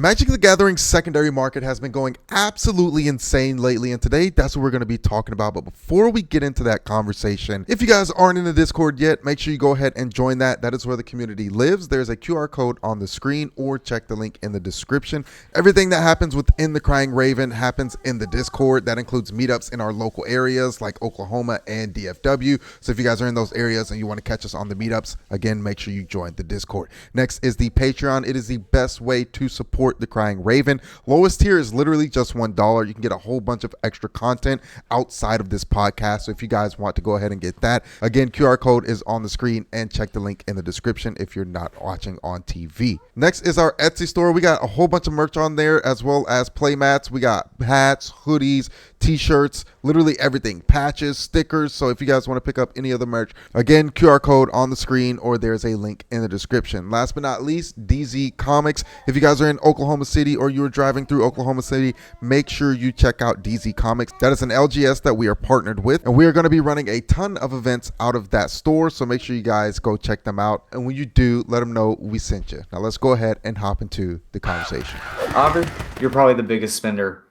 Magic the Gathering secondary market has been going absolutely insane lately, and today that's what we're going to be talking about. But before we get into that conversation, if you guys aren't in the Discord yet, make sure you go ahead and join that. That is where the community lives. There's a QR code on the screen, or check the link in the description. Everything that happens within the Crying Raven happens in the Discord. That includes meetups in our local areas like Oklahoma and DFW. So if you guys are in those areas and you want to catch us on the meetups, again, make sure you join the Discord. Next is the Patreon. It is the best way to support the Crying Raven. Lowest tier is literally just $1. You can get a whole bunch of extra content outside of this podcast. So if you guys want to go ahead and get that, again, QR code is on the screen, and check the link in the description if you're not watching on TV. Next is our Etsy store. We got a whole bunch of merch on there, as well as play mats. We got hats, hoodies, t-shirts, literally everything, patches, stickers. So if you guys want to pick up any of the merch, again, QR code on the screen, or there's a link in the description. Last but not least, DZ Comics. If you guys are in Oklahoma City or you're driving through Oklahoma City, make sure you check out DZ Comics. That is an LGS that we are partnered with, and we are going to be running a ton of events out of that store. So make sure you guys go check them out, and when you do, let them know we sent you. Now let's go ahead and hop into the conversation. Aubrey, you're probably the biggest spender.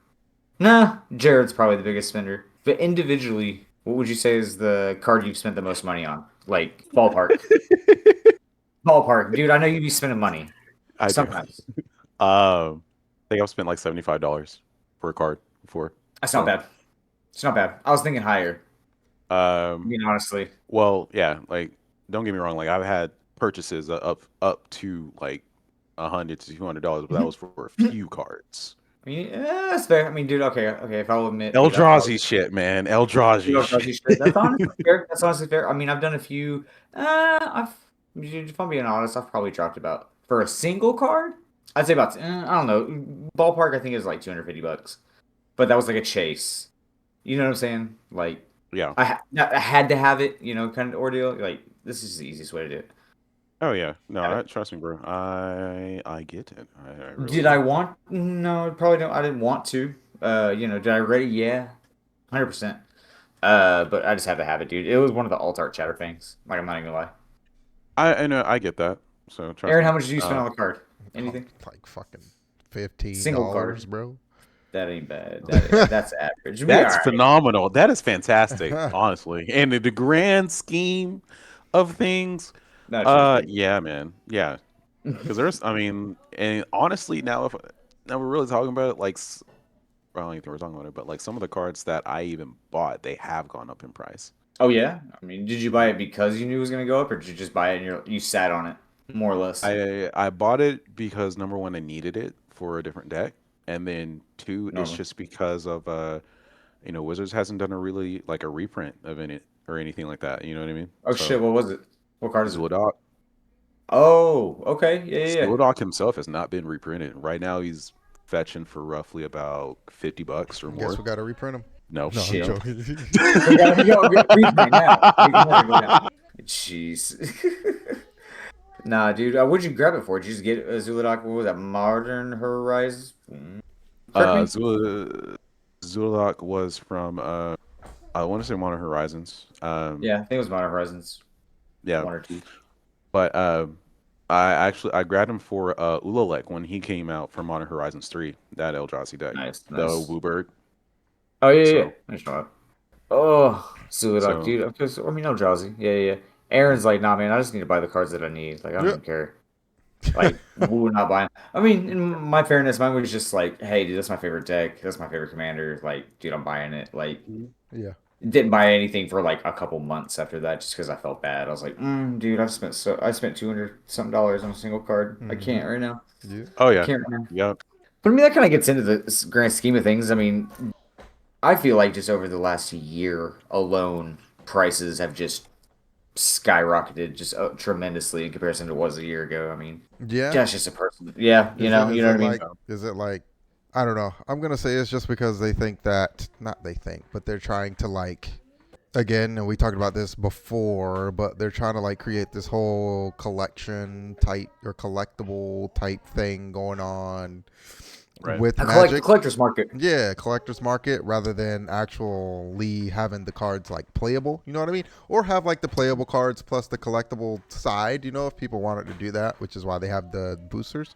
Nah, Jared's probably the biggest spender. But individually, what would you say is the card you've spent the most money on? Like, ballpark. Ballpark. Dude, I know you'd be spending money. Sometimes. I think I've spent like $75 for a card before. That's not bad. It's not bad. I was thinking higher. Honestly. Well, yeah, like, don't get me wrong. Like, I've had purchases up to like $100 to $200, but that was for a few cards. I mean, that's fair. I mean, dude, okay, if I'll admit. Eldrazi shit, man. Eldrazi shit. That's honestly fair. That's honestly fair. I mean, I've done a few. If I'm being honest, I've probably dropped about, for a single card, I'd say about, I don't know, ballpark, I think it was like $250. But that was like a chase. You know what I'm saying? Like, yeah. I had to have it, kind of ordeal. Like, this is the easiest way to do it. Oh yeah, no, trust me, bro. I get it. I really did I want? No, probably don't. I didn't want to. Did I ready? Yeah, 100%. But I just had to have it, dude. It was one of the alt art chatter things. Like, I'm not even gonna lie. I know, I get that. So, trust Aaron, me. how much did you spend on the card? Anything? Like fucking $15, single card, bro. That ain't bad. That's average. That's phenomenal. That is fantastic, honestly. And in the grand scheme of things. Yeah, man. Yeah. Because and honestly, now we're really talking about it, like, I don't even think we're talking about it, but like some of the cards that I even bought, they have gone up in price. Oh yeah? I mean, did you buy it because you knew it was gonna go up, or did you just buy it and you sat on it, more or less? I bought it because, number one, I needed it for a different deck, and then two, it's just because of Wizards hasn't done a reprint of it or anything like that. You know what I mean? Oh shit! What was it? What card is it? Zoolock. Oh, okay. Yeah. Zoolock himself has not been reprinted. Right now, he's fetching for roughly about $50 or more. Guess we got to reprint him. No shit. I'm joking. We gotta reprint now. Jeez. Nah, dude. What'd you grab it for? Did you just get a Zoolock? What was that? Modern Horizon? Zoolock was from I want to say Modern Horizons. Yeah, I think it was Modern Horizons. Yeah, one or two. But I grabbed him for Ulalek when he came out for Modern Horizons 3. That Eldrazi deck, nice. The Wooburg. Oh yeah. Nice shot. Oh, Zoolock, dude. Eldrazi. Yeah. Aaron's like, nah, man. I just need to buy the cards that I need. Like, I don't even care. Like, we're not buying. I mean, in my fairness, mine was just like, hey, dude, that's my favorite deck. That's my favorite commander. Like, dude, I'm buying it. Like, yeah. Didn't buy anything for like a couple months after that, just because I felt bad. I was like, dude, I spent $200 something on a single card. I can't right now. Yeah. Oh yeah. I can't right now. Yeah. But I mean, that kind of gets into the grand scheme of things. I mean, I feel like just over the last year alone, prices have just skyrocketed just tremendously in comparison to what was a year ago. I mean, yeah, that's just a person. Yeah, you know what I mean. Is it like, I don't know. I'm gonna say it's just because they think that, not they think, but they're trying to like, again, and we talked about this before, but they're trying to like create this whole collection type or collectible type thing going on. with Magic. Collector's market. Yeah, collector's market rather than actually having the cards like playable. You know what I mean? Or have like the playable cards plus the collectible side. You know, if people wanted to do that, which is why they have the boosters.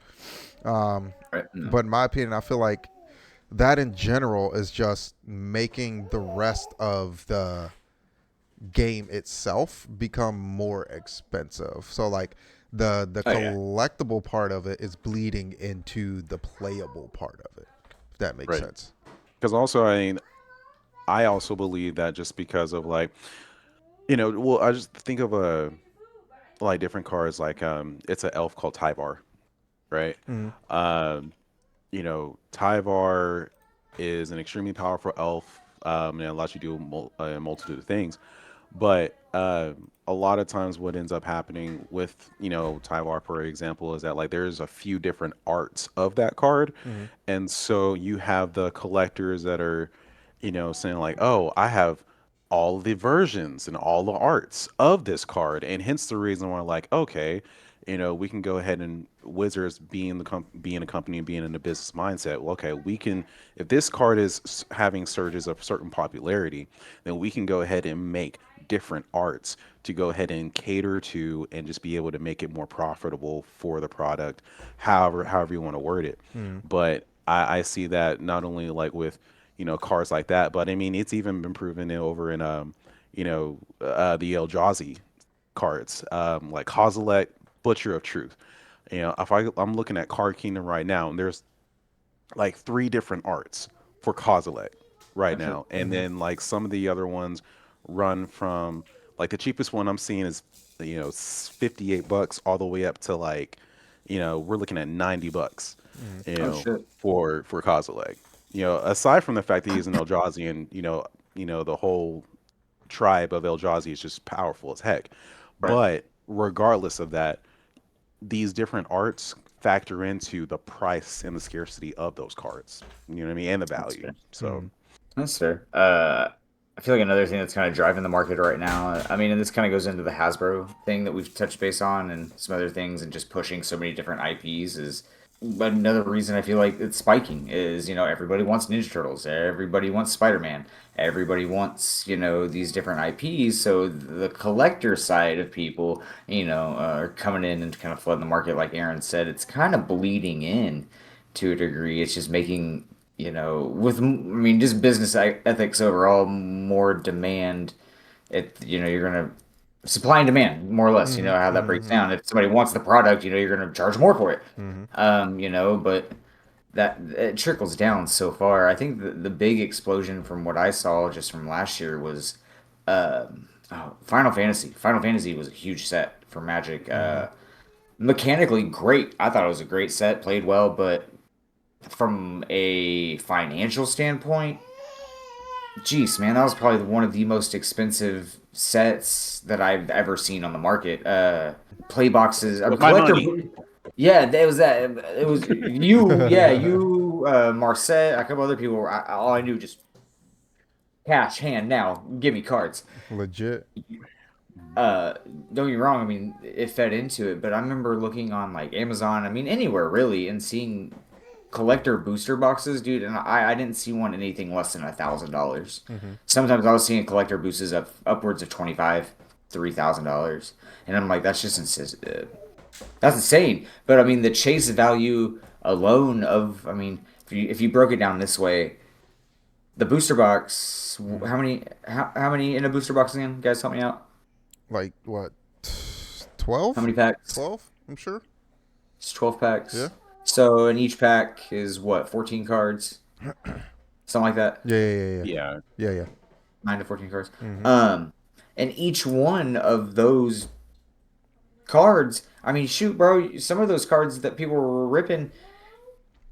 But in my opinion, I feel like that in general is just making the rest of the game itself become more expensive. So like the collectible part of it is bleeding into the playable part of it. If that makes sense. Because also, I also believe that just because of like, well, I just think of like different cards. Like it's an elf called Tyvar, right? Tyvar is an extremely powerful elf, and it allows you to do a multitude of things. But a lot of times what ends up happening with, Tyvar, for example, is that like there's a few different arts of that card. And so you have the collectors that are, saying like, oh, I have all the versions and all the arts of this card. And hence the reason why like, okay, we can go ahead and Wizards being being a company and being in a business mindset. Well, okay, we can, if this card is having surges of certain popularity, then we can go ahead and make different arts to go ahead and cater to and just be able to make it more profitable for the product, however you want to word it. But I see that not only like with cards like that, but I mean it's even been proven over in the Eldrazi cards, like Kozilek, Butcher of Truth. If I'm looking at Card Kingdom right now, and there's like 3 different arts for Kozilek right now, and then like some of the other ones run from like the cheapest one I'm seeing is $58 all the way up to like we're looking at $90 for Kozilek. Aside from the fact that he's an Eldrazi and the whole tribe of Eldrazi is just powerful as heck. But regardless of that, these different arts factor into the price and the scarcity of those cards. You know what I mean? And the value. So that's fair. I feel like another thing that's kind of driving the market right now, I mean, and this kind of goes into the Hasbro thing that we've touched base on and some other things and just pushing so many different IPs is another reason I feel like it's spiking is, everybody wants Ninja Turtles. Everybody wants Spider-Man. Everybody wants, these different IPs. So the collector side of people, are coming in and kind of flooding the market. Like Aaron said, it's kind of bleeding in to a degree. It's just making just business ethics overall, more demand. You're gonna supply and demand more or less. You know how that breaks down. If somebody wants the product, you're gonna charge more for it. But that it trickles down so far. I think the big explosion from what I saw just from last year was Final Fantasy. Final Fantasy was a huge set for Magic. Mechanically great. I thought it was a great set, played well, but from a financial standpoint, geez, man, that was probably one of the most expensive sets that I've ever seen on the market. Play boxes, collector. Yeah, that was that. It was you, Marcet, a couple other people. All I knew just cash hand now. Give me cards. Legit. Don't get me wrong. I mean, it fed into it, but I remember looking on like Amazon. I mean, anywhere really, and seeing collector booster boxes, dude, and I didn't see one anything less than $1,000. Sometimes I was seeing collector boosters up upwards of $3,000, and I'm like, that's just that's insane. But I mean, the chase value alone of, I mean, if you broke it down this way, the booster box, how many in a booster box again? You guys help me out. Like what? 12? How many packs? 12, I'm sure. It's 12 packs. Yeah. So, in each pack is what, 14 cards? Something like that? Yeah. 9 to 14 cards. And each one of those cards, I mean, shoot, bro, some of those cards that people were ripping,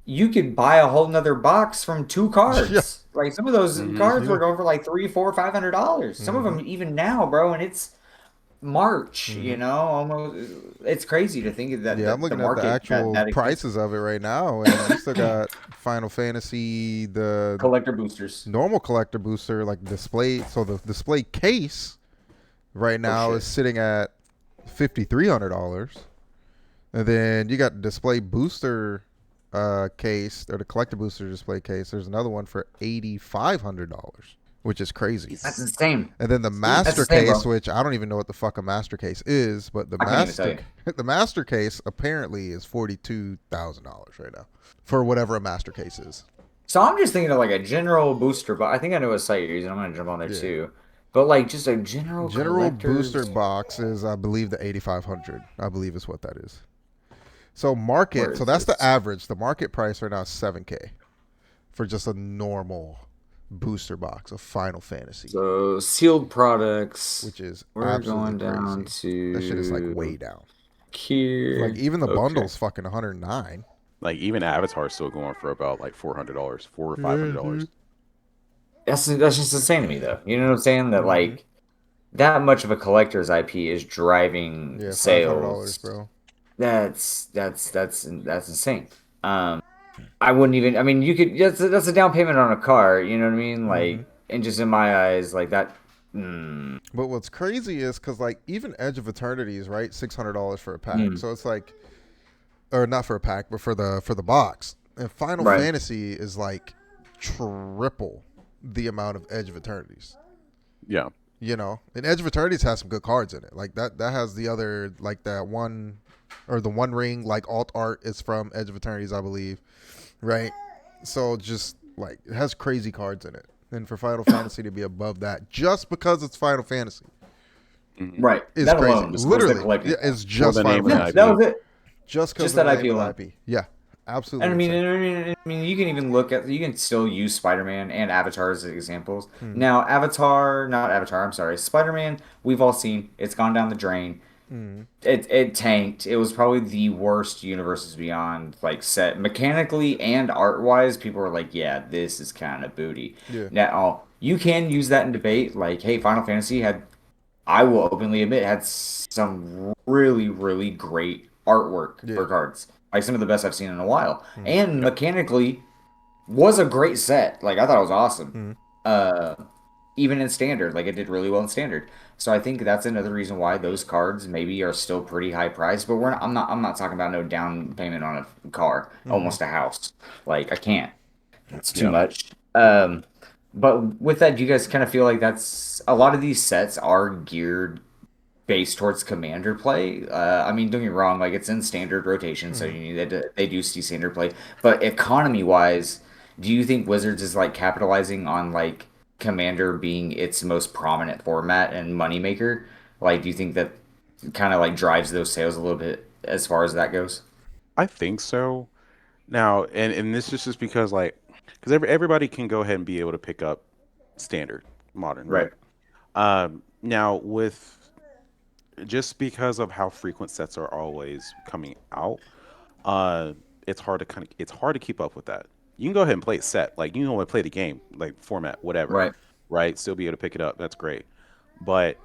you could buy a whole nother box from 2 cards. Yeah. Like, some of those cards were going for like $300, $400, $500. Some of them even now, bro, and it's March, almost. It's crazy to think of that. Yeah, I'm looking at the actual prices of it right now, and you still got Final Fantasy, the collector boosters, normal collector booster, like display. So the display case right now is sitting at $5,300, and then you got display booster case, or the collector booster display case. There's another one for $8,500, which is crazy. That's insane. And then the master case, which I don't even know what the fuck a master case is, but the master case apparently is $42,000 right now for whatever a master case is. So I'm just thinking of like a general booster, but I think I know what site you're using. I'm gonna jump on there too. But like just a general booster box is, I believe, the 8,500. I believe is what that is. So market, so that's the average. The market price right now is $7K for just a normal booster box of Final Fantasy. So sealed products, which is we're going down crazy. That shit is like way down. Here, like even the bundle's fucking $109. Like even Avatar's still going for about like $400, $400 or $500. That's just insane to me, though. You know what I'm saying? That like that much of a collector's IP is driving sales, $500, bro. That's insane. I wouldn't even. I mean, you could. That's a down payment on a car. You know what I mean? Like, and just in my eyes, like that. But what's crazy is because like even Edge of Eternity is right $600 for a pack. So it's like, or not for a pack, but for the box. And Final Fantasy is like triple the amount of Edge of Eternities. Yeah. You know, and Edge of Eternities has some good cards in it. Like that has the other, like that one, or the One Ring, like alt art is from Edge of Eternities, I believe. Right? So just like it has crazy cards in it. And for Final Fantasy to be above that just because it's Final Fantasy. Right. Is that crazy. Alone, Literally. It's just Final Fantasy. That was it. Just that IP alone. Yeah. Absolutely. And I mean, you can even you can still use Spider-Man and Avatar as examples. Now, Spider-Man, we've all seen, it's gone down the drain. It tanked. It was probably the worst Universes Beyond like set mechanically and art-wise. People were like, yeah, this is kind of booty. Yeah. Now, you can use that in debate. Like, hey, Final Fantasy I will openly admit, had some really, really great artwork for cards. Like some of the best I've seen in a while. And mechanically was a great set. Like I thought it was awesome. Even in standard, like it did really well in standard. So I think that's another reason why those cards maybe are still pretty high priced. But I'm not talking about no down payment on a car, almost a house. Like I can't. It's too much. But with that, do you guys kind of feel like that's a lot of these sets are geared based towards commander play? I mean, don't get me wrong, like it's in standard rotation, so you need they do see standard play. But economy wise, do you think Wizards is like capitalizing on like commander being its most prominent format and moneymaker? Like, do you think that kind of like drives those sales a little bit as far as that goes? I think so. Now, and this is just because like because everybody can go ahead and be able to pick up standard modern, right? Now with just because of how frequent sets are always coming out, it's hard to keep up with that. You can go ahead and play a set, like you can go and play the game, like format, whatever, right? Still be able to pick it up. That's great, but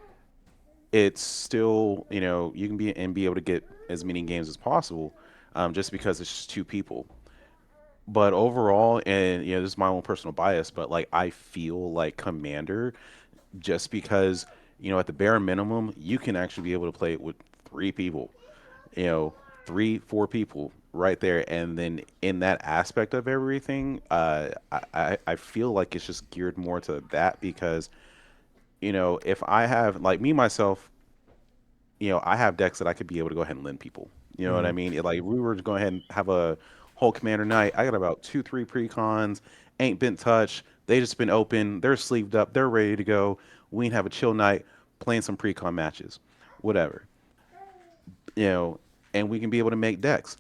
it's still, you can be able to get as many games as possible, just because it's just two people. But overall, and this is my own personal bias, but like I feel like Commander, just because at the bare minimum, you can actually be able to play it with three people, 3, 4 people right there. And then in that aspect of everything, I feel like it's just geared more to that because, if I have, like me, myself, I have decks that I could be able to go ahead and lend people. You know what I mean? Like we were to go ahead and have a whole Commander night. I got about 2, 3 precons, ain't been touched. They just been open. They're sleeved up. They're ready to go. We can have a chill night, playing some pre-con matches, whatever, and we can be able to make decks.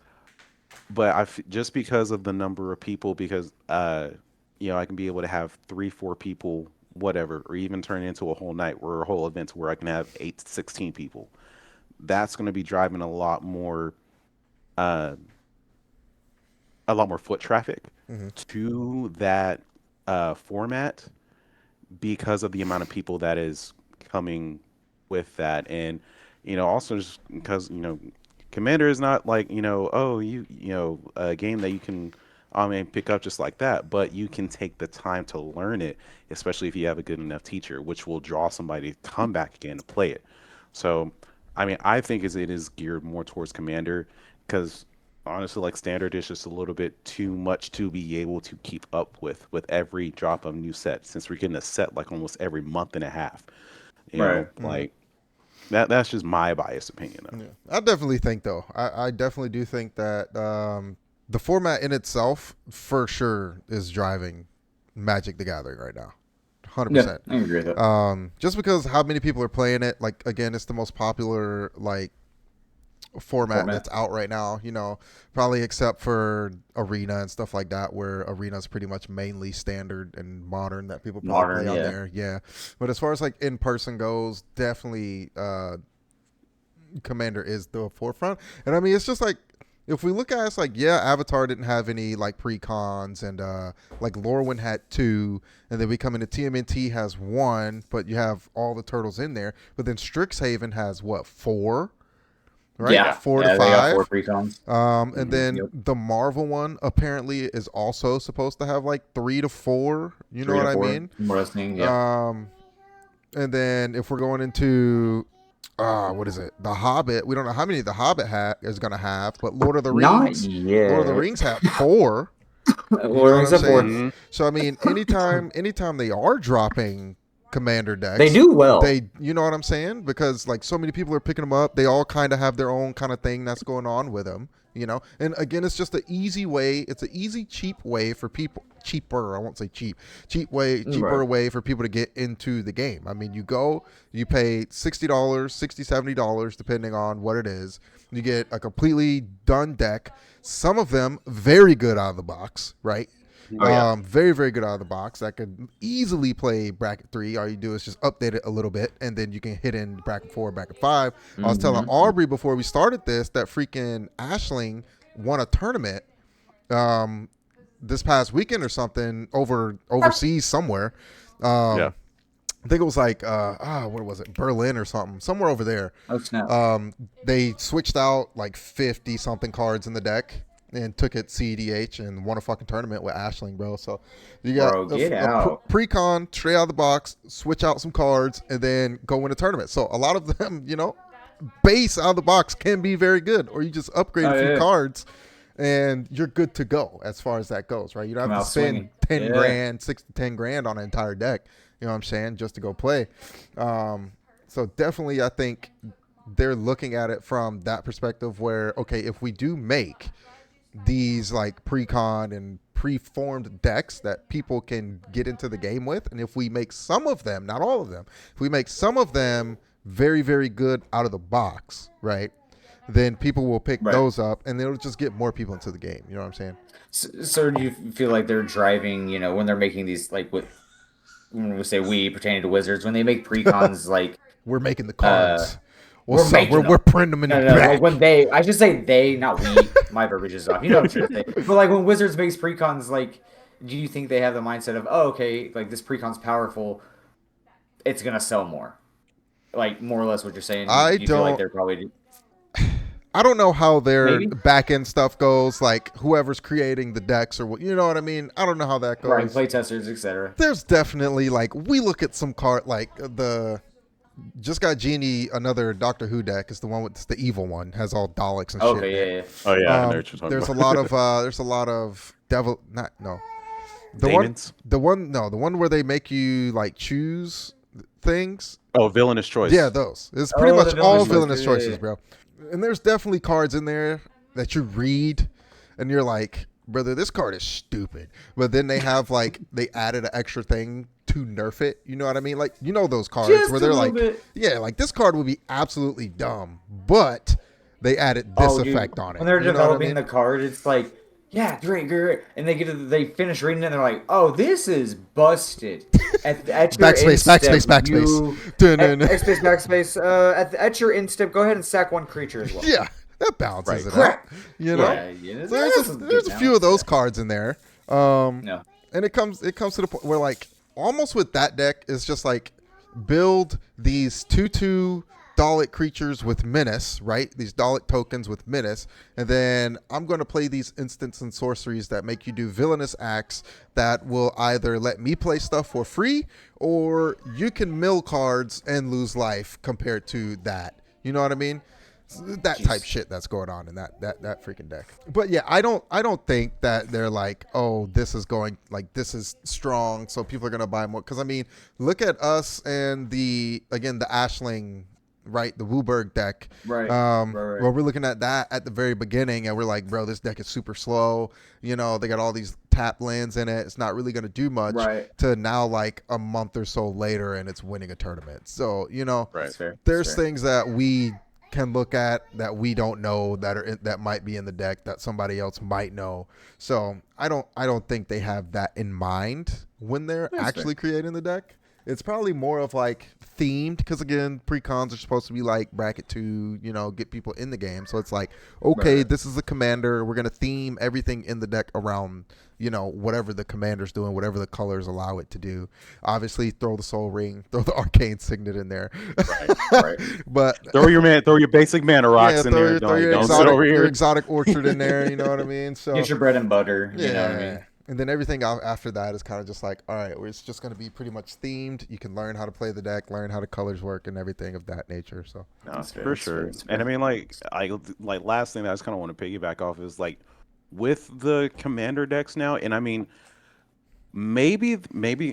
But just because of the number of people, because I can be able to have 3, 4 people, whatever, or even turn it into a whole night or a whole event where I can have 8 to 16 people. That's going to be driving a lot more foot traffic to that format because of the amount of people that is coming with that. And also just because Commander is not like a game that you can pick up just like that, but you can take the time to learn it, especially if you have a good enough teacher, which will draw somebody to come back again to play it. So I mean, I think it is geared more towards Commander because honestly, like standard is just a little bit too much to be able to keep up with every drop of new set. Since we're getting a set like almost every month and a half, Right. like that's just my biased opinion though. Yeah. I definitely think though. I definitely do think that the format in itself for sure is driving Magic the Gathering right now. 100%. Yeah, I agree with that. Just because how many people are playing it, like again, it's the most popular like format that's out right now, probably except for Arena and stuff like that, where Arena is pretty much mainly standard and modern that people probably play on there. Yeah. But as far as like in person goes, definitely Commander is the forefront. And I mean, it's just like, if we look at it, it's like, yeah, Avatar didn't have any like pre-cons, and like Lorwyn had 2, and then we come into TMNT has 1, but you have all the turtles in there. But then Strixhaven has what, 4? Right? Yeah, 4 to 5. They got 4 pre-cons. And then the Marvel one apparently is also supposed to have like 3 to 4. You know what I mean? More listening, yeah. And then if we're going into what is it? The Hobbit. We don't know how many the Hobbit is going to have, but Lord of the Rings. Lord of the Rings have 4. Lord of the Rings have 4. So I mean, anytime they are dropping Commander decks, they do well. You know what I'm saying? Because like so many people are picking them up. They all kind of have their own kind of thing that's going on with them. And again, it's just an easy way. It's an easy, cheap way for people. Cheaper, I won't say cheap. Cheaper way for people to get into the game. I mean, you pay $60, $60, $70, depending on what it is. You get a completely done deck. Some of them very good out of the box, right? Very, very good out of the box. That could easily play bracket 3. All you do is just update it a little bit, and then you can hit in bracket 4, bracket 5. I was telling Aubrey before we started this that freaking Ashling won a tournament this past weekend or something overseas somewhere. I think it was like what was it, Berlin or something, somewhere over there. Oh snap! They switched out like 50 something cards in the deck and took it CEDH and won a fucking tournament with Ashling, bro. So you got a pre-con, straight out of the box, switch out some cards, and then go win a tournament. So a lot of them, base out of the box can be very good, or you just upgrade a few cards and you're good to go as far as that goes, right? You don't have to spend 10 grand, 6 to 10 grand on an entire deck, you know what I'm saying, just to go play. So definitely I think they're looking at it from that perspective where, okay, if we do make these like pre-con and pre-formed decks that people can get into the game with, and if we make some of them, not all of them, if we make some of them very, very good out of the box, right, then people will pick those up, and it'll just get more people into the game. You know what I'm saying? So do you feel like they're driving, when they're making these, like, when we say we pertaining to Wizards, when they make pre-cons, like... We're making the cards. We're printing them in the back. Like I should say they, not we. My verbiage is off. You know what I'm trying to say. But like when Wizards makes pre-cons, like, do you think they have the mindset of, oh, okay, like this pre-con's powerful, it's going to sell more? Like, more or less what you're saying. Feel like they're probably... I don't know how their back-end stuff goes, like whoever's creating the decks or what, you know what I mean? I don't know how that goes. Right, playtesters, etc. There's definitely, like, we look at some card, like just got Genie another Doctor Who deck. It's the one with the evil one, has all Daleks and shit. Okay, yeah. Oh yeah, I know what you're talking there's about. There's a lot of devil. Not no. Demons? The one where they make you like choose things. Oh, villainous choice. Yeah, those. It's pretty much all villainous choices, bro. And there's definitely cards in there that you read, and you're like, brother, this card is stupid. But then they have like they added an extra thing to nerf it. You know what I mean? Like, those cards just where they're like, bit. yeah, like this card would be absolutely dumb, but they added this effect on it. When they're developing the card, it's like, yeah, great. And they finish reading it, and they're like, oh, this is busted. At your backspace. At your instant, go ahead and sack one creature as well. Yeah, that balances it out. So there's a few of those cards in there. And it comes to the point where, like, almost with that deck, it's just like build these 2/2 Dalek creatures with menace, right? These Dalek tokens with menace, and then I'm going to play these instants and sorceries that make you do villainous acts that will either let me play stuff for free, or you can mill cards and lose life compared to that. You know what I mean? that type shit that's going on in that freaking deck. But yeah, I don't think that they're like, oh, this is strong, so people are gonna buy more. Because I mean, look at us and the Ashling, right, the Wooburg deck, right. Well, we're looking at that at the very beginning, and we're like, bro, this deck is super slow. You know, they got all these tap lands in it. It's not really going to do much. Right. To now, like a month or so later, and it's winning a tournament. So you know, right. There's things that we can look at that we don't know that might be in the deck that somebody else might know. So I don't think they have that in mind when they're actually creating the deck. It's probably more of like themed, because again, pre-cons are supposed to be like bracket to, you know, get people in the game. So it's like, okay, this is a commander. We're going to theme everything in the deck around, you know, whatever the commander's doing, whatever the colors allow it to do. Obviously, throw the Soul Ring, throw the Arcane Signet in there. Right. But throw your basic mana rocks in there. Throw your exotic orchard in there. You know what I mean? So get your bread and butter. You know what I mean? And then everything after that is kind of just like, all right, it's just going to be pretty much themed. You can learn how to play the deck, learn how the colors work, and everything of that nature. So no, for sure. And I mean, like last thing that I just kind of want to piggyback off is like with the commander decks now, and I mean, maybe,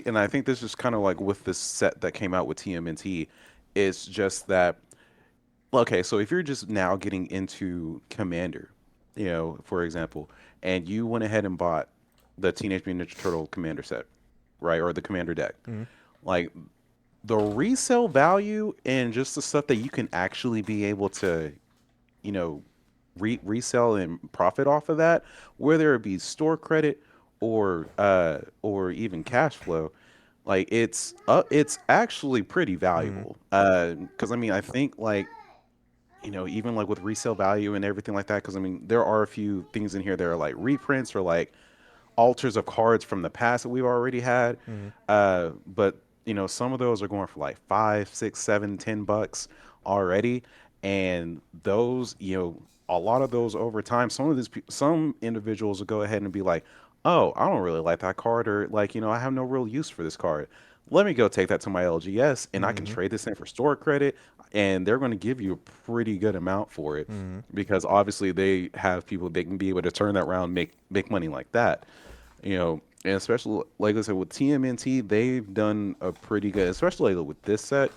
and I think this is kind of like with this set that came out with TMNT, it's just that, okay, so if you're just now getting into commander, you know, for example, and you went ahead and bought the Teenage Mutant Ninja Turtle commander set, right, or the commander deck, like the resale value and just the stuff that you can actually be able to, you know, resell and profit off of that, whether it be store credit or even cash flow, like it's actually pretty valuable. Because I mean, I think like, you know, even like with resale value and everything like that, because I mean, there are a few things in here that are like reprints or like alters of cards from the past that we've already had. But you know, some of those are going for like $5, $6, $7, $10 already, and those, you know, a lot of those over time, some individuals will go ahead and be like, oh, I don't really like that card, or like, you know, I have no real use for this card. Let me go take that to my LGS and I can trade this in for store credit, and they're going to give you a pretty good amount for it because obviously they have people they can be able to turn that around, make money like that. You know, and especially like I said with TMNT, they've done a pretty good, especially with this set.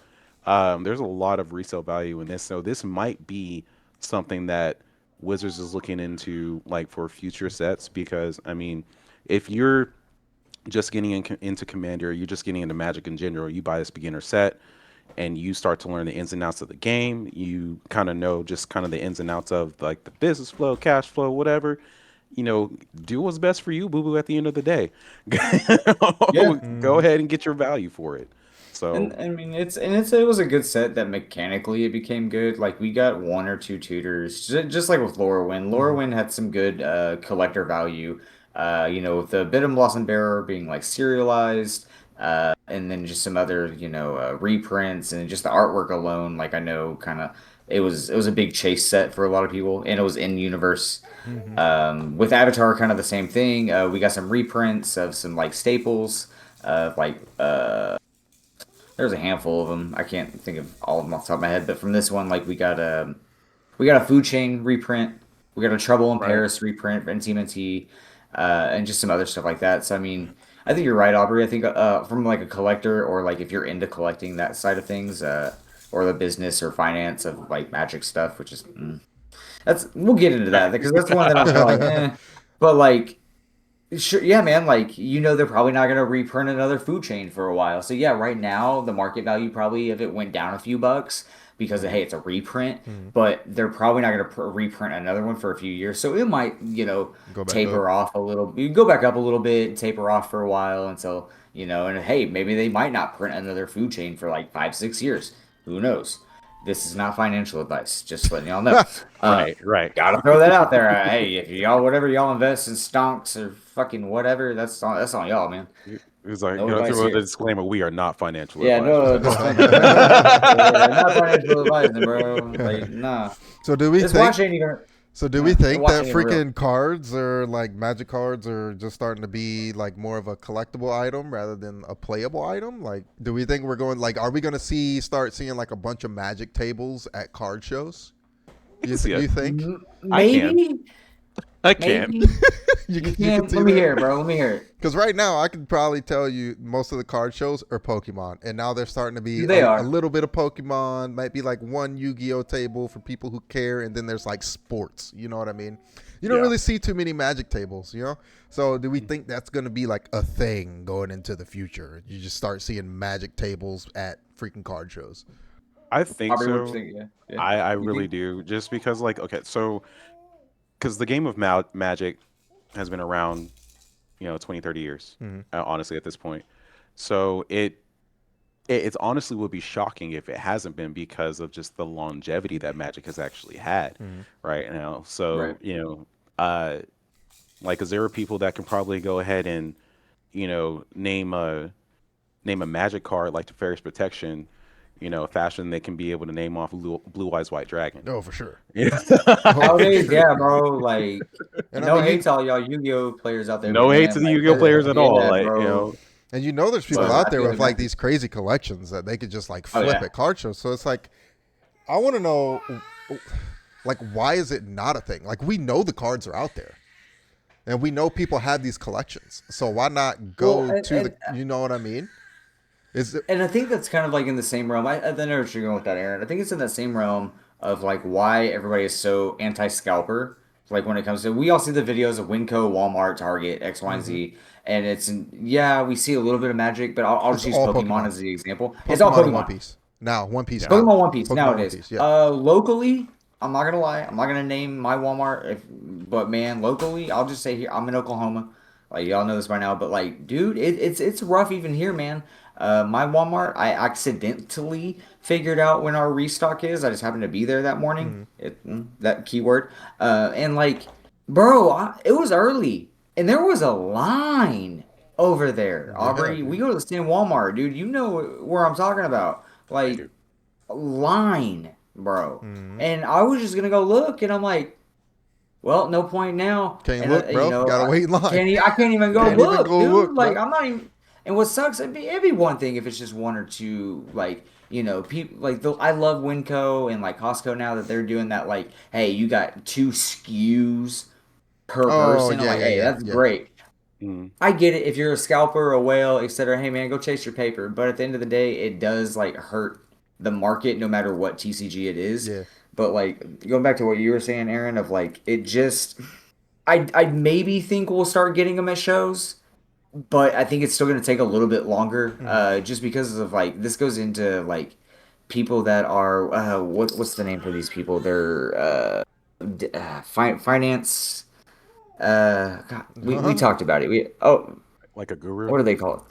There's a lot of resale value in this, so this might be something that Wizards is looking into like for future sets, because I mean, if you're just getting into Commander, you're just getting into Magic in general, you buy this beginner set and you start to learn the ins and outs of the game, you kind of know just kind of the ins and outs of like the business flow, cash flow, whatever. You know, do what's best for you, boo boo. At the end of the day, go ahead and get your value for it. So, and I mean, it was a good set that mechanically it became good. Like we got one or two tutors, just like with Lorwyn. Lorwyn had some good collector value. You know, with the Bidham Blossom Bearer being like serialized, and then just some other, you know, reprints and just the artwork alone. Like I know, kind of, it was a big chase set for a lot of people, and it was in universe. With Avatar, kind of the same thing. We got some reprints of some like staples, there's a handful of them. I can't think of all of them off the top of my head, but from this one, like we got a Food Chain reprint, we got a Trouble in Paris reprint for TMNT, and just some other stuff like that. So I mean, I think you're right, Aubrey. I think from like a collector, or like if you're into collecting that side of things, or the business or finance of like Magic stuff, which is we'll get into that because that's one that I'm kind of like, but like. Sure, yeah, man. Like, you know, they're probably not going to reprint another Food Chain for a while. So yeah, right now the market value probably if it went down a few bucks because hey, it's a reprint, but they're probably not going to reprint another one for a few years. So it might, you know, taper off a little. You go back up a little bit, taper off for a while until, you know, and hey, maybe they might not print another Food Chain for like 5-6 years. Who knows? This is not financial advice. Just letting y'all know. Right. Gotta throw that out there. Hey, if whatever y'all invest in stonks or fucking whatever, that's on y'all, man. It's like, no throw the disclaimer: we are not financial. Yeah, advice. Not financial advice, bro. Like, nah. So do we this think? Watch ain't even. So do we think that freaking cards or like Magic cards are just starting to be like more of a collectible item rather than a playable item? Like, do we think we're going like, are we going to start seeing like a bunch of Magic tables at card shows? You think? Maybe. I can. Maybe. You can see let me that? hear it, bro. Let me hear it. Because right now, I can probably tell you most of the card shows are Pokemon, and now they're starting to be They a are. little bit of Pokemon, might be like one Yu-Gi-Oh table for people who care, and then there's like sports. You know what I mean? You don't really see too many Magic tables, you know. So do we think that's going to be like a thing going into the future? You just start seeing Magic tables at freaking card shows. I think so. Yeah. I really do. Just because, like, okay, so because the game of Magic has been around, 20, 30 years, honestly, at this point. So it's honestly would be shocking if it hasn't been because of just the longevity that Magic has actually had right now. So, like, because there are people that can probably go ahead and, name a Magic card like Teferi's Protection, faster than they can be able to name off Blue Eyes White Dragon. Oh, for sure. Yeah. Nowadays, yeah, bro. Like, And no I mean, hate to all y'all Yu-Gi-Oh players out there. No but hate man, to the like, Yu-Gi-Oh players at all. Like, bro. and there's people But out I there feel with like like these crazy collections that they could just like flip yeah. at card shows. So it's like, I want to know, like, why is it not a thing? Like, we know the cards are out there, and we know people have these collections. So why not go you know what I mean? And I think that's kind of like in the same realm. I know what you're going with that, Aaron. I think it's in that same realm of like why everybody is so anti-scalper. Like when it comes to, we all see the videos of Winco, Walmart, Target, X, Y, and Z, and we see a little bit of Magic, but I'll just use Pokemon as the example. It's all Pokemon. And One Piece. Now, One Piece. Pokemon One Piece nowadays. One Piece, yeah. Locally, I'm not gonna lie. I'm not gonna name my Walmart, but man, locally, I'll just say here I'm in Oklahoma. Like y'all know this by now, but like, dude, it's rough even here, man. My Walmart, I accidentally figured out when our restock is. I just happened to be there that morning. That keyword, and like, bro, it was early, and there was a line over there. Aubrey, we go to the same Walmart, dude. You know where I'm talking about, like line, bro. And I was just gonna go look, and I'm like, well, no point now. Can't look, bro. Gotta wait in line. I can't even go look, dude. Look, like, I'm not even. And what sucks, it'd be one thing if it's just one or two, like, people like I love Winco and like Costco now that they're doing that. Like, hey, you got 2 SKUs per person. I'm like, hey, that's great. I get it if you're a scalper, a whale, etc. Hey, man, go chase your paper. But at the end of the day, it does like hurt the market, no matter what TCG it is. Yeah. But like going back to what you were saying, Aaron, of like it just, I maybe think we'll start getting them at shows, but I think it's still going to take a little bit longer, just because of like this goes into like people that are what's the name for these people? They're finance. God, we talked about it. Like a guru. What do they call it?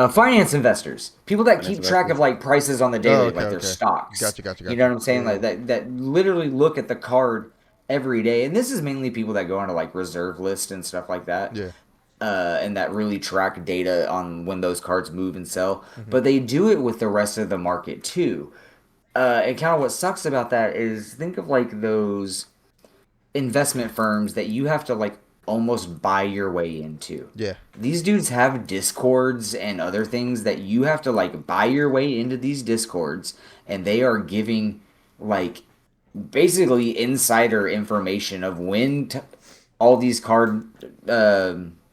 Finance investors, people that keep track of like prices on the daily, like their stocks. Gotcha. You know what I'm saying? Like that literally look at the card every day, and this is mainly people that go onto like reserve list and stuff like that. Yeah. And that really track data on when those cards move and sell. But they do it with the rest of the market too. And kind of what sucks about that is think of like those investment firms that you have to like almost buy your way into. Yeah. These dudes have discords and other things that you have to like buy your way into these discords, and they are giving like basically insider information of when all these card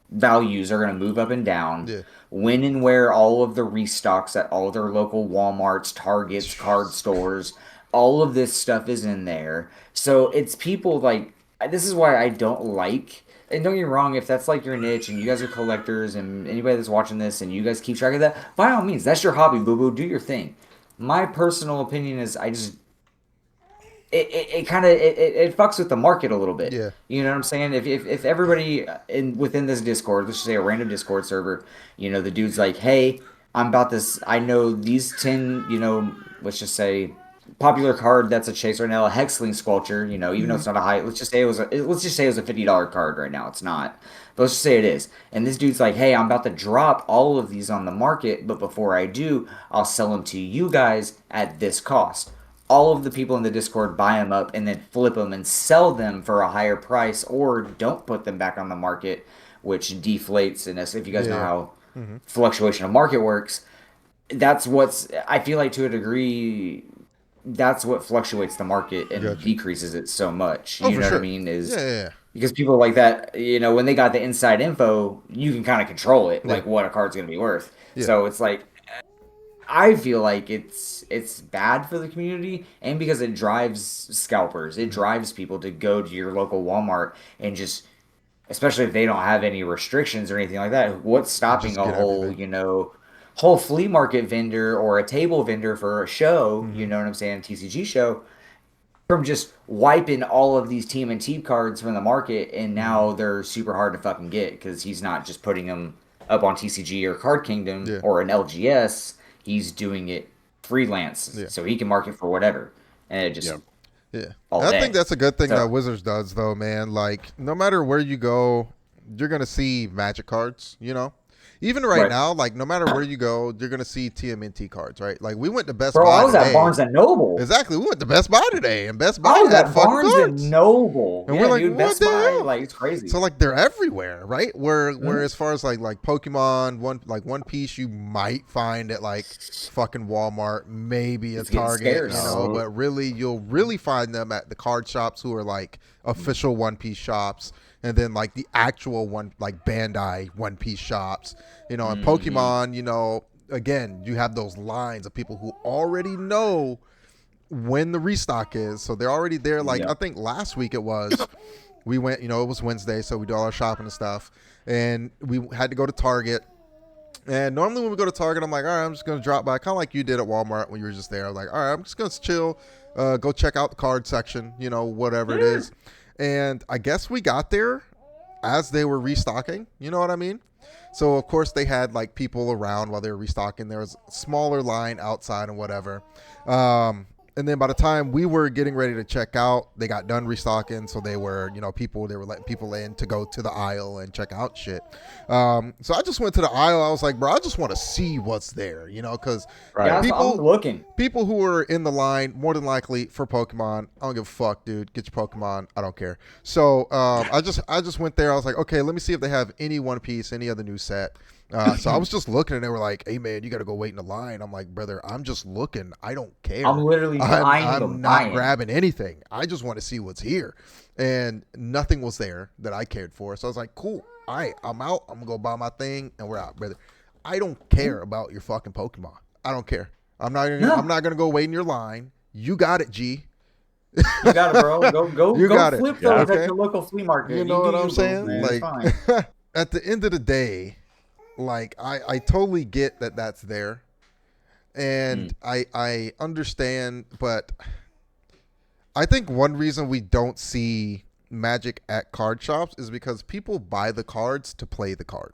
values are going to move up and down. Yeah. When and where all of the restocks at all their local Walmarts, Targets, card stores, all of this stuff is in there. So it's people like, this is why I don't like, and don't get me wrong, if that's like your niche and you guys are collectors and anybody that's watching this and you guys keep track of that, by all means, that's your hobby, boo-boo, do your thing. My personal opinion is it kind of fucks with the market a little bit. Yeah. You know what I'm saying? If everybody within this Discord, let's just say a random Discord server, the dude's like, hey, I'm about this, I know these 10, let's just say popular card that's a chase right now, a Hexling Sculpture, even though it's not a high, let's just say it was a $50 card right now. It's not. But let's just say it is. And this dude's like, hey, I'm about to drop all of these on the market, but before I do, I'll sell them to you guys at this cost. All of the people in the Discord buy them up and then flip them and sell them for a higher price, or don't put them back on the market, which deflates. And if you guys know how fluctuation of market works, that's what's, I feel like to a degree, that's what fluctuates the market and Gotcha. decreases it so much. Oh, You for know what I sure. mean? Is Yeah. because people like that, when they got the inside info, you can kind of control it, Yeah. like what a card's going to be worth. Yeah. So it's like I feel like it's bad for the community, and because it drives scalpers, it drives people to go to your local Walmart and just, especially if they don't have any restrictions or anything like that. What's stopping Just a get whole, everything. whole flea market vendor or a table vendor for a show, Mm-hmm. you know what I'm saying, TCG show, from just wiping all of these TMNT cards from the market, and Mm-hmm. now they're super hard to fucking get because he's not just putting them up on TCG or Card Kingdom Yeah. or an LGS. He's doing it freelance, Yeah. so he can market for whatever, and it just Yeah. all And I think day. that's a good thing that So Wizards does, though, man. Like, no matter where you go, you're gonna see Magic cards. Even right right, now, like no matter where you go, you're gonna see TMNT cards, right? Like we went to Best bro, I Buy was at today. Barnes and Noble. Exactly, we went to Best Buy today, and Best I Buy was had at fucking Barnes and cards. Noble. And we're Yeah, like, dude, what Best the Buy, hell? like it's crazy. So like they're everywhere, right? Where Mhm. as far as like Pokemon, One Piece, you might find at like fucking Walmart, maybe a It's getting Target, scarce. but really you'll really find them at the card shops who are like official One Piece shops, and then like the actual like Bandai One Piece shops, and Hmm. Pokemon, again, you have those lines of people who already know when the restock is, so they're already there. Like I Yep. think last week it was, we went, it was Wednesday, so we do all our shopping and stuff, and we had to go to Target. And normally when we go to Target, I'm like, all right, I'm just gonna drop by, kind of like you did at Walmart when you were just there. I'm like, all right, I'm just gonna chill, go check out the card section, whatever it Yeah. is. And I guess we got there as they were restocking. You know what I mean? So of course they had like people around while they were restocking. There was a smaller line outside and whatever. And then by the time we were getting ready to check out, they got done restocking. So they were, they were letting people in to go to the aisle and check out shit. So I just went to the aisle. I was like, bro, I just want to see what's there, because Yeah, Right. I'm people looking. people who are in the line more than likely for Pokemon. I don't give a fuck, dude. Get your Pokemon. I don't care. So I just went there. I was like, okay, let me see if they have any One Piece, any other new set. So I was just looking, and they were like, "Hey, man, you got to go wait in the line." I'm like, "Brother, I'm just looking. I don't I'm care. literally, I'm I ain't I'm even not buying. grabbing anything. I just want to see what's here." And nothing was there that I cared for. So I was like, "Cool. All right, I'm out. I'm gonna go buy my thing, and we're out, brother. I don't care about your fucking Pokemon. I don't care. I'm No, not gonna go wait in your line. You got it, G. you got it, bro. You Go got it. flip Yeah. those at Okay. your local flea You market. know You do what I'm you, boo, saying? man. It's Like fine. at the end of the day, like I totally get that that's there, Mm. and I understand, but I think one reason we don't see Magic at card shops is because people buy the cards to play the cards.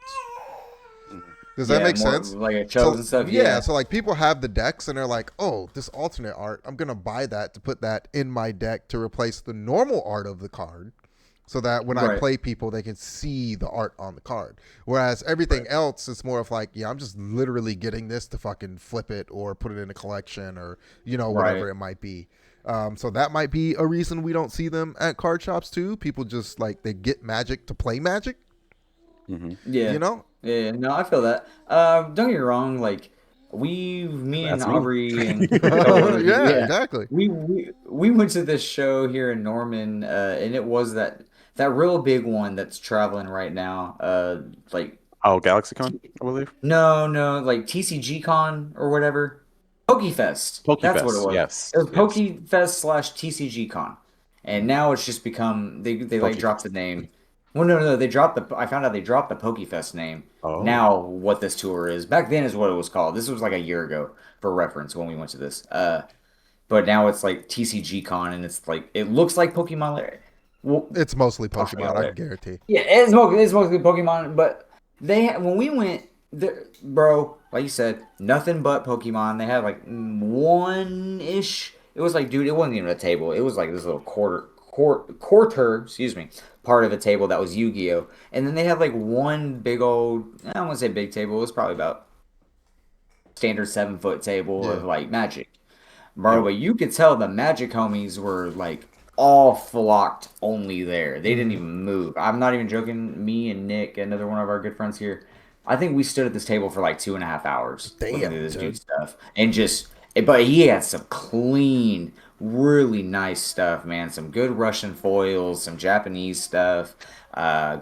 Mhm. Does that Yeah, make more sense? like a So chosen stuff. yeah, Yeah, so like people have the decks and they're like, oh, this alternate art, I'm gonna buy that to put that in my deck to replace the normal art of the card, so that when I right, play people, they can see the art on the card. Whereas everything right. else, it's more of like, yeah, I'm just literally getting this to fucking flip it or put it in a collection or whatever Right. it might be. So that might be a reason we don't see them at card shops too. People just like they get Magic to play Magic, Hmm. you Yeah. know? Yeah, no, I feel that. Don't get me wrong, like me and That's me. Aubrey and a couple other people, Yeah, yeah, exactly. we went to this show here in Norman, and it was that real big one that's traveling right now, like Oh, GalaxyCon, T I believe. no, like TCG Con or whatever, PokeFest. That's what it Pokefest. was. Yes. It was Yes. PokeFest slash TCG Con, and Hmm. now it's just become they like dropped the Pokefest. name. Well, no, they dropped the. I found out they dropped the PokeFest name. Oh. Now, what this tour is. Back then is what it was called. This was like a year ago for reference when we went to this. But now it's like TCG Con, and it's like it looks like Pokemon. Well, It's mostly I forgot Pokemon, I what can guarantee. yeah, it's mostly Pokemon, but when we went there, bro, like you said, nothing but Pokemon. They had like one ish. It was like, dude, it wasn't even a table. It was like this little quarter, excuse me, part of a table that was Yu-Gi-Oh. And then they had like one big old, I don't want to say big table. It was probably about standard 7 foot table Yeah. of like Magic, bro. Yep. But you could tell the Magic homies were like all flocked only there. They didn't Hmm. even move. I'm not even joking. Me and Nick, another one of our good friends here, I think we stood at this table for like 2.5 hours looking Damn, through this dude. dude's stuff and just But he had some clean, really nice stuff, man. Some good Russian foils, some Japanese stuff,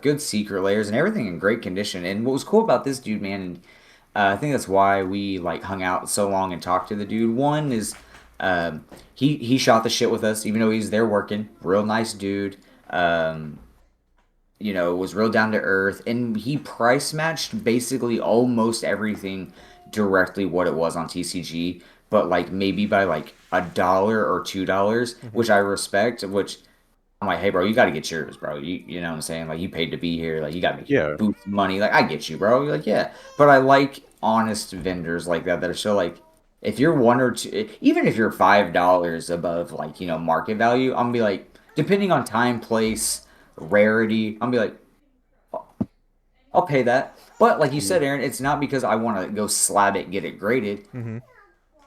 good secret layers, and everything in great condition. And what was cool about this dude, man, and I think that's why we like hung out so long and talked to the dude. One is he shot the shit with us, even though he's there working. Real nice dude. Um, was real down to earth, and he price matched basically almost everything directly what it was on TCG, but like maybe by like $1 or $2, which I respect. Which I'm like, hey, bro, you got to get yours, bro. You know what I'm saying? Like, you paid to be here. Like, you got to make your Yeah. booth money. Like, I get you, bro. You're like, yeah. But I like honest vendors like that are so like, if you're one or two, even if you're $5 above like market value, I'm gonna be like, depending on time, place, rarity, I'm gonna be like, I'll pay that. But like you said, Aaron, it's not because I want to go slab it, get it graded. Mm-hmm.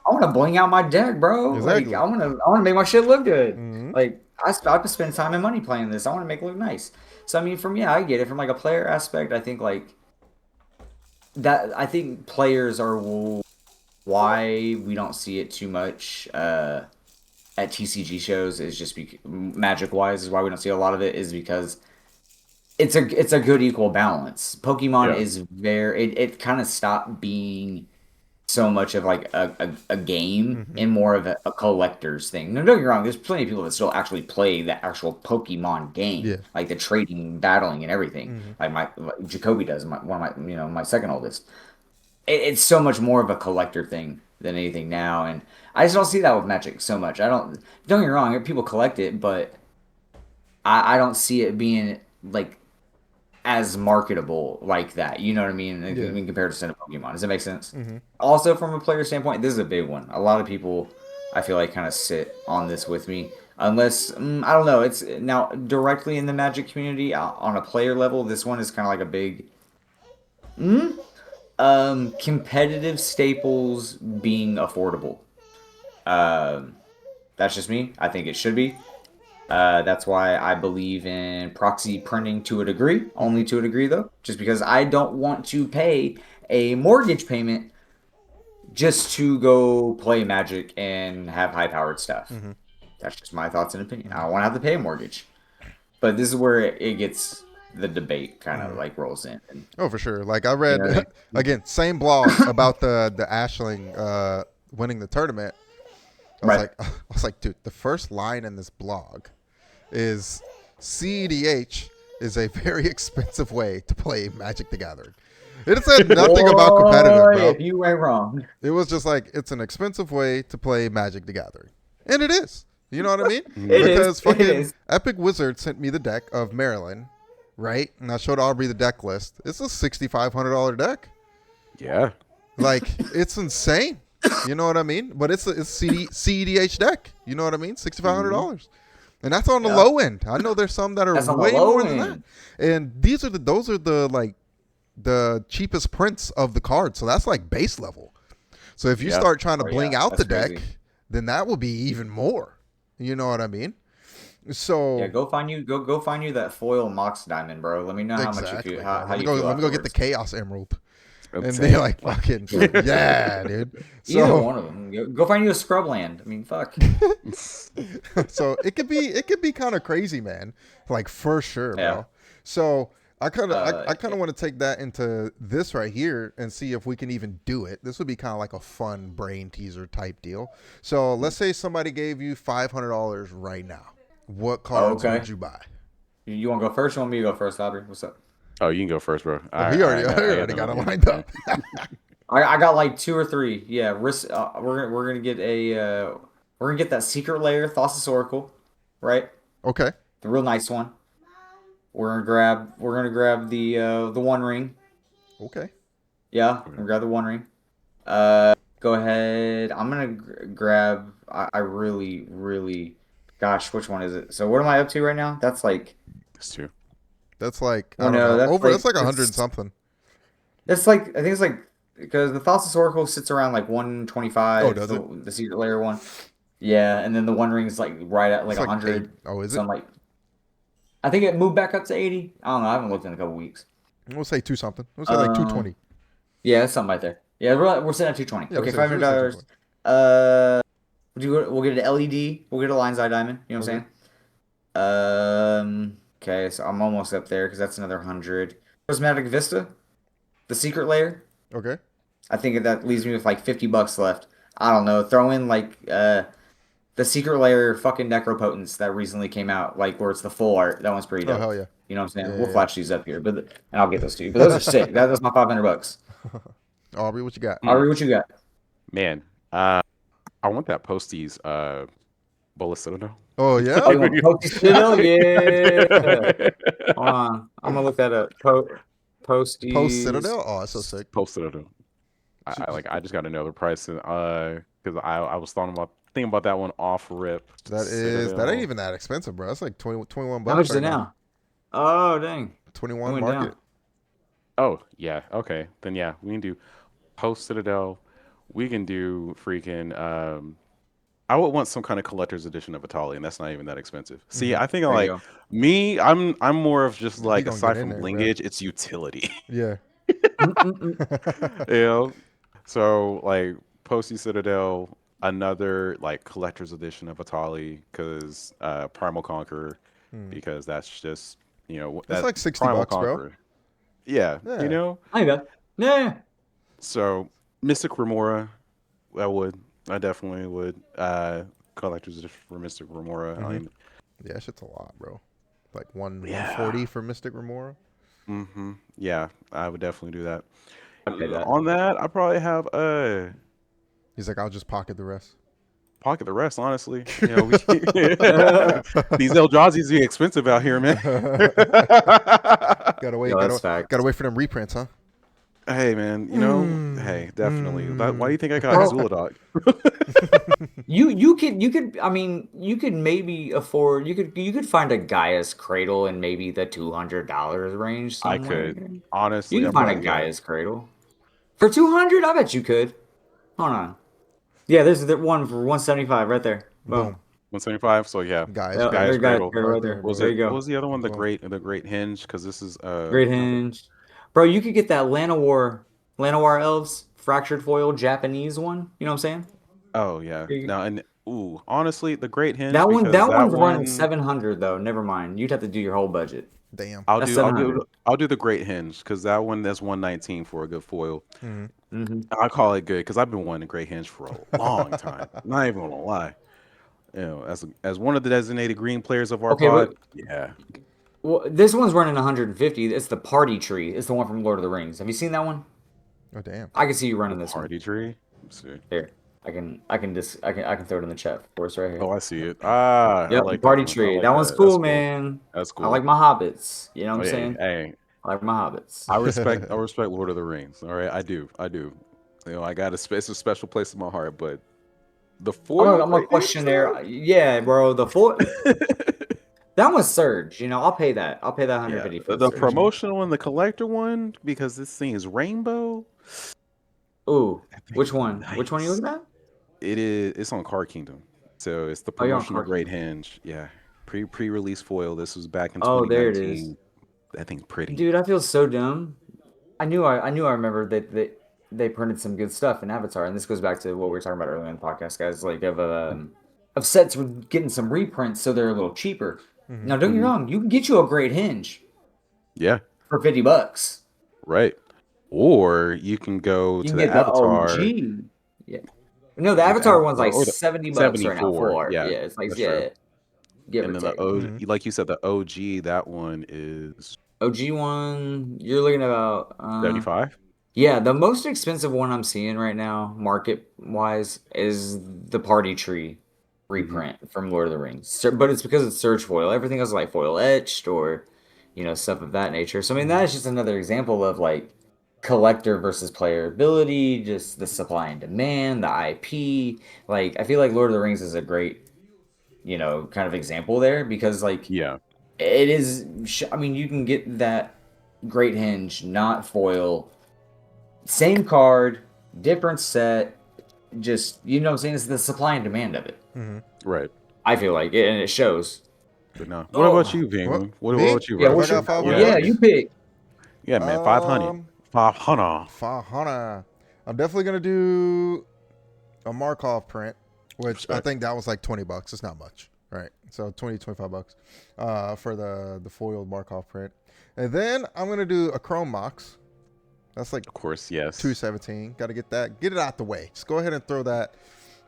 I want to bling out my deck, bro. Exactly. Like I want to make my shit look good. Mm-hmm. Like I have to spend time and money playing this. I want to make it look nice. So I mean, I get it. From like a player aspect, I think like that. I think players are why we don't see it too much at TCG shows is just Magic wise is why we don't see a lot of it is because it's a good equal balance. Pokemon Yeah. is it kind of stopped being so much of like a game and more of a collector's thing. No, don't get me wrong. There's plenty of people that still actually play the actual Pokemon game, Yeah. like the trading, battling, and everything. Like Jacoby does. One of my my second oldest. It's so much more of a collector thing than anything now, and I just don't see that with Magic so much. Don't get me wrong. People collect it, but I don't see it being like as marketable like that. You know what I mean? Yeah. In comparison to Pokemon. Does that make sense? Mm-hmm. Also, from a player standpoint, this is a big one. A lot of people, I feel like, kind of sit on this with me. Unless, I don't know, it's now directly in the Magic community on a player level, this one is kind of like a big competitive staples being affordable. That's just me. I think it should be. That's why I believe in proxy printing to a degree, only to a degree though, just because I don't want to pay a mortgage payment just to go play Magic and have high powered stuff. Mm-hmm. That's just my thoughts and opinion. I don't want to have to pay a mortgage. But this is where it gets the debate kind of like rolls in. And, Oh, for sure. Like I read You know, again, same blog about the Ashling winning the tournament. Right. I was like, dude, the first line in this blog is CEDH is a very expensive way to play Magic the Gathering. It said nothing about competitive, bro. If you went wrong. It was just like, it's an expensive way to play Magic the Gathering. And it is. You know what I mean? Because fucking Epic Wizard sent me the deck of Maryland, right? And I showed Aubrey the deck list. It's a $6,500 deck. Yeah. Like, it's insane. You know what I mean? But it's CEDH deck. You know what I mean? $6,500. And that's on the low end. I know there's some that are way more than that. And those are the cheapest prints of the card. So that's like base level. So if you start trying to bling out the deck, then that will be even more. You know what I mean? So yeah, go find you that foil Mox Diamond, bro. Let me know how much you feel. How you feel. Let me go get the Chaos Emerald. Okay. And they're like, fucking, yeah, dude. So, either one of them. Go find you a Scrubland. I mean, fuck. So it could be kind of crazy, man. Like for sure, bro. So I kind of want to take that into this right here and see if we can even do it. This would be kind of like a fun brain teaser type deal. So let's say somebody gave you $500 right now. What cards would you buy? You want to go first? You want me to go first, Aubrey? What's up? Oh, you can go first, bro. He already got it lined up. I got like 2 or 3. Yeah, we're gonna get that secret layer Thassa's Oracle, right? Okay. The real nice one. We're gonna grab the One Ring. Okay. Yeah, we're gonna grab the One Ring. Go ahead. I'm gonna grab. I really, gosh, which one is it? So what am I up to right now? That's like. It's 2. That's like I don't know. That's like 100 something. That's like I think it's like because the Thassa's Oracle sits around like 125. Oh, does it? The secret layer one. Yeah, and then the One Ring is like right at like 100. Oh, is it? So I'm like, I think it moved back up to 80. I don't know. I haven't looked in a couple weeks. We'll say 2 something. We'll say like 220. Yeah, that's something right there. Yeah, we're sitting at 220. Yeah, okay, $500. We'll get an LED. We'll get a Lion's Eye Diamond. You know what I'm saying? Okay, so I'm almost up there because that's another 100. Prismatic Vista, the secret layer. Okay. I think that leaves me with like $50 left. I don't know. Throw in like the secret layer fucking Necropotence that recently came out, like where it's the full art. That one's pretty dope. Oh hell yeah. You know what I'm saying? Yeah, We'll yeah, flash these up here, and I'll get those to you. But those are sick. That's my $500. Aubrey, what you got? Aubrey, what you got? Man, I want that Posties Bola Citadel. Oh yeah. Oh, you want Posties Citadel? Yeah. Hold on, I'm gonna look that up. Posties. Post Citadel. Oh, that's so sick. Post Citadel. I just got to know the price, because I was thinking about that one off rip. That ain't even that expensive, bro. That's like 21 bucks. How much is it now? Oh dang. 21 It went market. down. Oh yeah, okay. Then yeah, we can do Post Citadel. We can do freaking. I would want some kind of collector's edition of Atali, and that's not even that expensive. See, I think There you I'm more of just like, gonna aside get in from there, blingage, it's utility. Yeah. go. You know, so like Posty Citadel, another like collector's edition of Atali, because Primal Conqueror, because that's just That's like 60 Primal bucks, bro. Conqueror. Yeah, Yeah. you know. I got. Yeah. So Mystic Remora, I definitely would. Collector's edition for Mystic Remora. I mean, Yeah, shit's a lot, bro. Like 140 for Mystic Remora. yeah, I would definitely do that. Okay, On that, I probably have He's like, I'll just pocket the rest. pocket the rest. Honestly, these Eldrazi's be expensive out here, man. Gotta wait. Yo, that's fact. Gotta wait for them reprints, huh? Hey, man, hey, definitely. Why do you think I got Bro. Zuladog? You could I mean you could maybe afford you could find a Gaia's Cradle in maybe the $200 range I somewhere. could honestly. You can find a Gaia's Cradle for 200. I bet you could. Hold on. Yeah, there's the one for 175 right there. Boom. 175. So yeah, Guys, Yeah, Gaia's there's Gaia's Cradle. Cradle right there. What was There it? you go. What was the other one? The Boom. Great Hinge, because this is Great Hinge. Bro, you could get that Llanowar Elves Fractured Foil Japanese one. You know what I'm saying? Oh yeah. No, and honestly, the Great Hinge. That because one's one, running 700 though. Never mind. You'd have to do your whole budget. damn. I'll That's do 700. I'll do the Great Hinge, because that one, that's 119 for a good foil. Mm-hmm. I call it good because I've been wanting a Great Hinge for a long time. Not even gonna lie. As one of the designated green players of our pod, yeah. Well, this one's running 150. It's the Party Tree. It's the one from Lord of the Rings. Have you seen that one? Oh damn. I can see you running this Party tree. Let's see. one. Here, I can throw it in the chat for us right here. Oh, I see it. I Yep, like Party that one. Tree. I like that one's that. cool, That's man. That's cool. I like my hobbits. You know what I'm Hey, saying? hey, I like my hobbits. I respect Lord of the Rings. All right, I do. I got it's a special place in my heart, but the foil. I'm a questionnaire. Yeah, bro. The foil. That one's Surge. I'll pay that. I'll pay that 150 for the Surge. promotional and the collector one, because this thing is rainbow. Ooh, which one? Which one are you looking at? It's on Card Kingdom, so it's the you're on promotional Card Great Hinge. Yeah, pre-release foil. This was back in Oh, 2019. there it is. That thing's pretty. Dude, I feel so dumb. I remember that they printed some good stuff in Avatar, and this goes back to what we were talking about earlier in the podcast, guys. Like of sets with getting some reprints, so they're a little cheaper. Now, don't get me wrong, you can get you a Great Hinge. Yeah. For $50. Right. Or you can go to the Avatar. OG. Yeah. No, the Avatar one's like or the $70 right now. 74. Yeah, it's like that's true. Give And or then take. the OG, like you said, the OG, that one is OG one, you're looking about 75. Yeah, the most expensive one I'm seeing right now, market wise, is the Party Tree reprint from Lord of the Rings. But it's because it's Surge foil. Everything else is like foil etched or stuff of that nature. So I mean, that's just another example of like collector versus player ability, just the supply and demand, the IP. Like I feel like Lord of the Rings is a great kind of example there, because like Yeah. it is. I mean, you can get that Great Hinge, not foil, same card, different set. Just what I'm saying, it's the supply and demand of it. Right. I feel like it, and it shows. But no. What about you, Ving? What Me? about you? Yeah, bro? what's your, 500? yeah, you pick. Yeah, man. 500. 500. 500. I'm definitely gonna do a Markov print, which Respect. I think that was like $20. It's not much, right? So $25 for the foiled Markov print. And then I'm gonna do a Chrome Mox. That's like, of course, yes. $217. Got to get it out the way. Just go ahead and throw that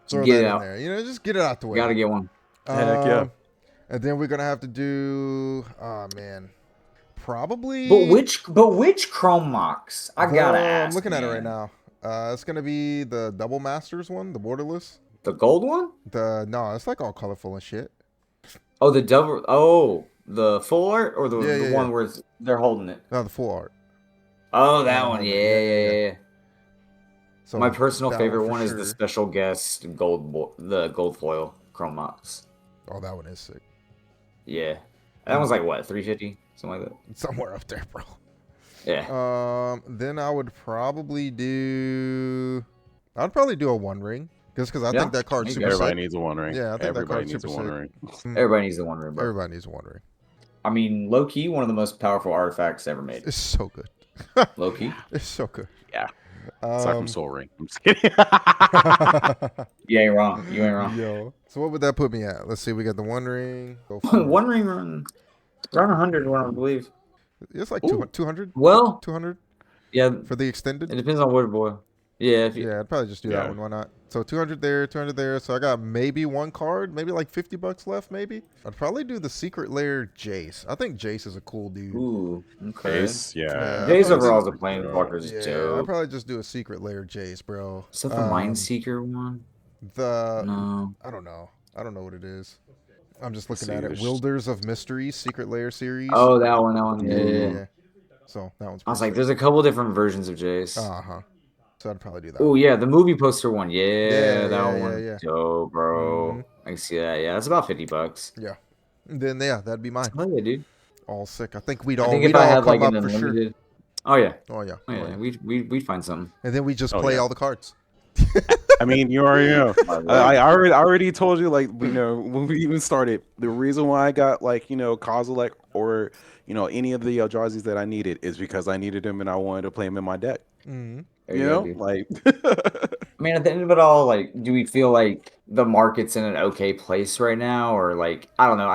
Get in it out. there. Just get it out the way. Gotta get one. Heck yeah. And then we're gonna have to do. Oh man, probably. But which Chrome Mox? I gotta ask. I'm looking at it right now. It's gonna be the Double Masters one, the borderless. The gold one? No, it's like all colorful and shit. Oh, the double. Oh, the full art or the one where they're holding it. No, the full art. Oh, that one. Yeah. So my personal favorite one is sure. the special guest the gold foil Chrome Mox. Oh, that one is sick. Yeah, that one's like what, $350, something like that. Somewhere up there, bro. Yeah. Then I would probably do. I'd probably do a One Ring, just because I think that card's super Everybody sick. needs a One Ring. Yeah, I think everybody that card's needs a super One sick. Ring. Everybody needs the One Ring, bro. Everybody needs a One Ring. I mean, low key, one of the most powerful artifacts ever made. It's so good. Low key. It's so good. Yeah. Aside from Soul Ring. I'm just kidding. You ain't wrong. You ain't wrong. Yo. So what would that put me at? Let's see. We got the One Ring. One Ring around 100, I believe. It's like 200. Well, 200. Yeah. For the extended. It depends on wood boy. Yeah. Yeah, I'd probably just do that one. Why not? So 200 there, 200 there. So I got maybe one card, maybe like $50 left, maybe. I'd probably do the Secret Lair Jace. I think Jace is a cool dude. Ooh, okay. Jace, yeah. Jace overall is a planeswalker. Yeah, I'd probably just do a Secret Lair Jace, bro. Is that the Mindseeker one? No. I don't know. I don't know what it is. I'm just looking at it. Wilders of Mysteries, Secret Lair series. Oh, that one. Yeah. So that one's. I was like, there's a couple different versions of Jace. So I'd probably do that. Oh yeah, the movie poster one. Yeah, that one. Yeah. Yo, bro. I can see that. Yeah, that's about $50. Yeah. And then that'd be mine. Oh yeah, dude. All sick. I think we'd all come up for sure. Oh yeah. Oh yeah. We'd find something. And then we just play all the cards. I mean, you already know. I already told you, like, when we even started, the reason why I got, like, Kozilek or, any of the Eldrazi's that I needed is because I needed them and I wanted to play them in my deck. Mm-hmm. Like. I mean, at the end of it all, like, do we feel like the market's in an okay place right now, or like, I don't know.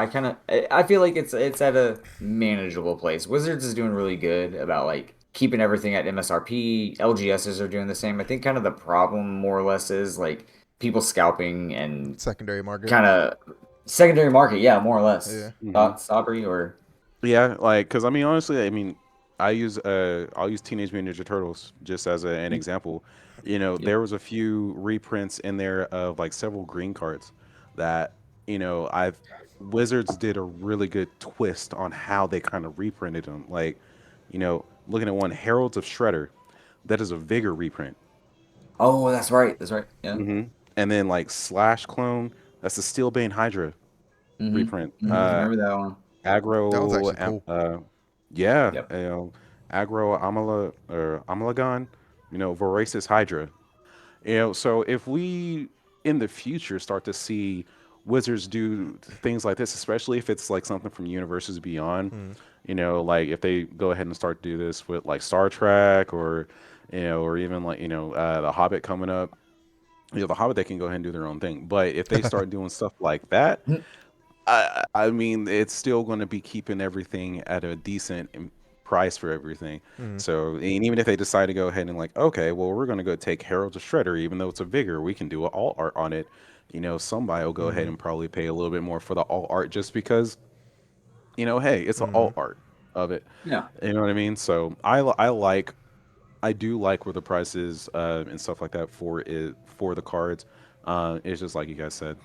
I feel like it's at a manageable place. Wizards is doing really good about like keeping everything at MSRP. LGSs are doing the same. I think kind of the problem more or less is like people scalping and secondary market. Secondary market, yeah, more or less. Yeah. Thoughts, Aubrey, or yeah, like, because I mean, honestly, I'll use Teenage Mutant Ninja Turtles just as an example. There was a few reprints in there of like several green cards that Wizards did a really good twist on how they kind of reprinted them. Like, looking at one, Heralds of Shredder, that is a Vigor reprint. Oh, that's right. Yeah. Mm-hmm. And then like Slash Clone, that's the Steelbane Hydra reprint. Remember that one? Aggro. That was actually cool. Yeah. Yep. Aggro Amalagon, Voracious Hydra. So if we in the future start to see Wizards do things like this, especially if it's like something from Universes Beyond, like if they go ahead and start to do this with like Star Trek or even like the Hobbit coming up, the Hobbit, they can go ahead and do their own thing. But if they start doing stuff like that, I mean, it's still going to be keeping everything at a decent price for everything. So, and even if they decide to go ahead and like, okay, well, we're going to go take Herald of Shredder, even though it's a Vigor, we can do all art on it. Somebody will go ahead and probably pay a little bit more for the all art just because, hey, it's an all art of it. Yeah. You know what I mean? So I do like where the price is and stuff like that for the cards. It's just like you guys said,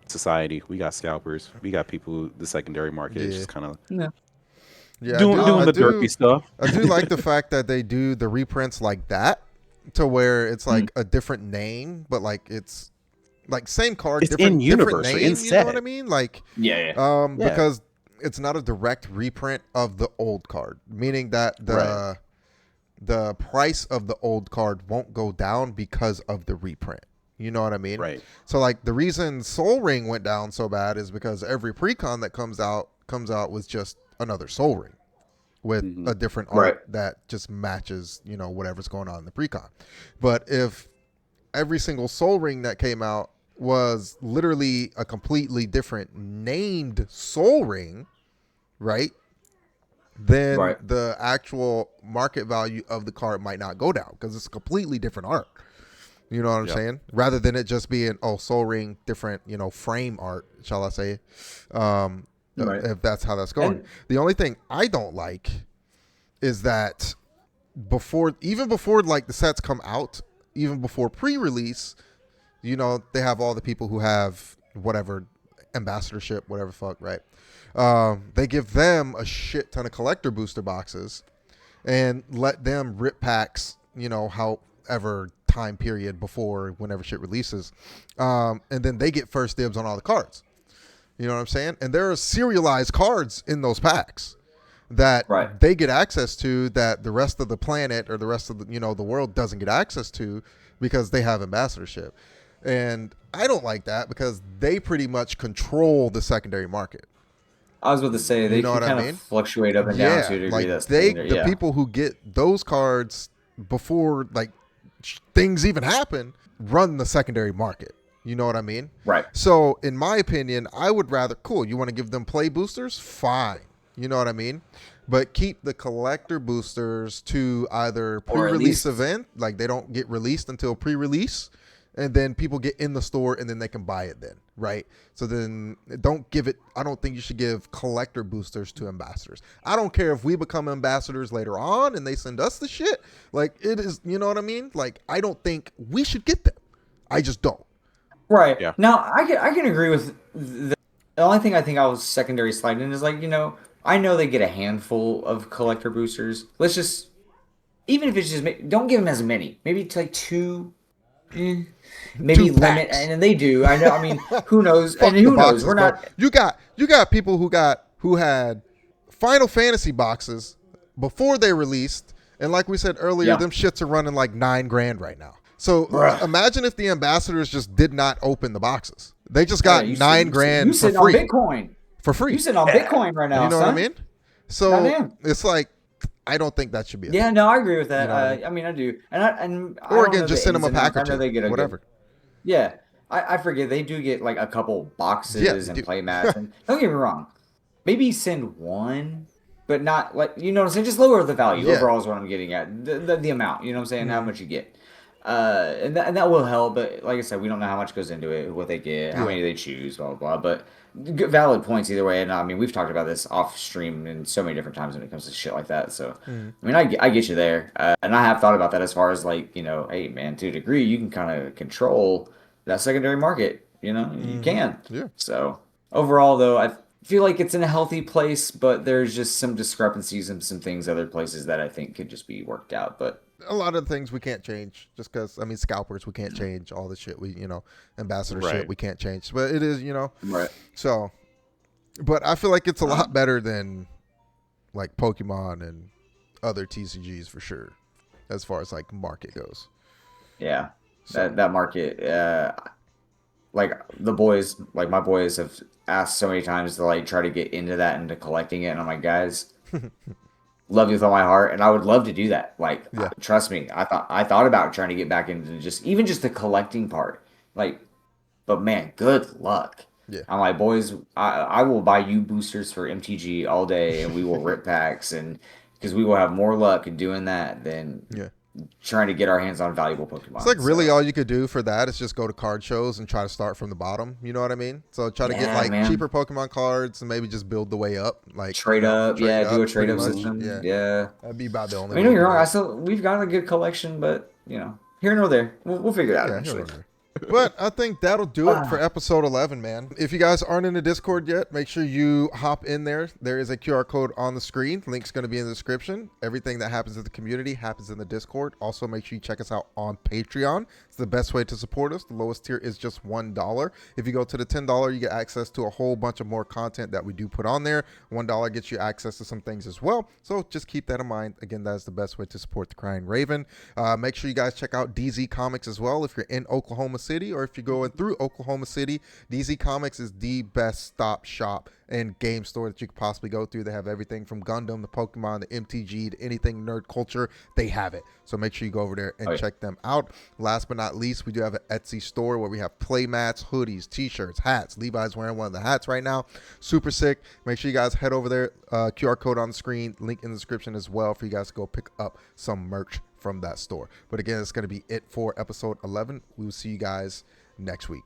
society. We got scalpers. We got people. The secondary market is just kind of doing the derpy stuff. I do like the fact that they do the reprints like that, to where it's like a different name, but like it's like same card, it's different in universe, different name. You know what I mean? Like because it's not a direct reprint of the old card, meaning that the price of the old card won't go down because of the reprint. You know what I mean? Right. So like the reason Soul Ring went down so bad is because every precon that comes out with just another Soul Ring with a different art that just matches, whatever's going on in the precon. But if every single Soul Ring that came out was literally a completely different named Soul Ring, right? Then Right. the actual market value of the card might not go down because it's a completely different art. You know what I'm saying? Rather than it just being, Soul Ring, different, frame art, shall I say, if that's how that's going. The only thing I don't like is that even before like the sets come out, even before pre-release, they have all the people who have whatever ambassadorship, whatever fuck, right? They give them a shit ton of collector booster boxes and let them rip packs, however time period before whenever shit releases. And then they get first dibs on all the cards. You know what I'm saying? And there are serialized cards in those packs that they get access to that the rest of the planet or the rest of the, the world doesn't get access to because they have ambassadorship. And I don't like that because they pretty much control the secondary market. I was about to say they can kind of fluctuate up and down to a degree. Like that's the people who get those cards before like things even happen run the secondary market. You know what I mean? Right. So in my opinion, I would rather you want to give them play boosters? Fine. You know what I mean? But keep the collector boosters to either pre-release event, like they don't get released until pre-release, and then people get in the store and then they can buy it then, right? So then don't give it, I don't think you should give collector boosters to ambassadors. I don't care if we become ambassadors later on and they send us the shit. Like it is, you know what I mean? Like I don't think we should get them. I just don't. Right. Yeah. Now I can agree with the only thing I think I was secondary sliding is like, I know they get a handful of collector boosters. Let's just, even if it's just, don't give them as many. Maybe to like 2, maybe limit, and they do. I know. I mean, who knows? And who knows? We're not. You got people who had Final Fantasy boxes before they released, and like we said earlier, them shits are running like $9,000 right now. So imagine if the ambassadors just did not open the boxes. They just got $9,000 for free. On Bitcoin. For free. You sitting on Bitcoin right now. You know what I mean? So Goddamn. It's like, I don't think that should be. No, I agree with that. I mean, I do. Or again, just send them a pack or two. They get whatever. I forget they do get like a couple boxes and play mats. And don't get me wrong, maybe send one, but not like what I'm saying. Just lower the value overall is what I'm getting at. The amount, you know what I'm saying, how much you get. And that will help, but like I said, we don't know how much goes into it, what they get, how many they choose, blah blah blah. But valid points either way. And I mean, we've talked about this off stream in so many different times when it comes to shit like that. So I mean, I get you there, and I have thought about that as far as like hey man, to a degree, you can kind of control that secondary market. You can. Yeah. So overall, though, I feel like it's in a healthy place, but there's just some discrepancies and some things other places that I think could just be worked out. But a lot of the things we can't change just because, scalpers, we can't change all the shit ambassadorship, we can't change, but it is, Right. So, but I feel like it's a lot better than like Pokemon and other TCGs for sure, as far as like market goes. Yeah. So. That market, like my boys have asked so many times to like try to get into that and to collecting it. And I'm like, guys, love you with all my heart, and I would love to do that. Like, trust me, I thought about trying to get back into just the collecting part. Like, but man, good luck. Yeah. I'm like, boys, I will buy you boosters for MTG all day, and we will rip packs, and because we will have more luck in doing that than trying to get our hands on valuable Pokemon. It's like really all you could do for that is just go to card shows and try to start from the bottom. You know what I mean? So try to get like cheaper Pokemon cards and maybe just build the way up. Like trade up, do a trade up system. Yeah. That'd be about the only. I mean, don't get me wrong. We've got a good collection, but here nor there, we'll figure it out eventually. But I think that'll do it for episode 11, man. If you guys aren't in the Discord yet, make sure you hop in there. There is a QR code on the screen. Link's going to be in the description. Everything that happens in the community happens in the Discord. Also, make sure you check us out on Patreon. It's the best way to support us. The lowest tier is just $1. If you go to the $10, you get access to a whole bunch of more content that we do put on there. $1 gets you access to some things as well. So just keep that in mind. Again, that is the best way to support the Crying Raven. Make sure you guys check out DZ Comics as well. If you're in Oklahoma City, or if you're going through Oklahoma City, DZ Comics is the best stop shop and game store that you could possibly go through. They have everything from Gundam, the Pokemon, the MTG, to anything nerd culture. They have it. So make sure you go over there and check them out. Last but not least, we do have an Etsy store where we have play mats, hoodies, t-shirts, hats. Levi's wearing one of the hats right now. Super sick. Make sure you guys head over there. QR code on the screen, link in the description as well for you guys to go pick up some merch from that store. But again, it's going to be it for episode 11. We will see you guys next week.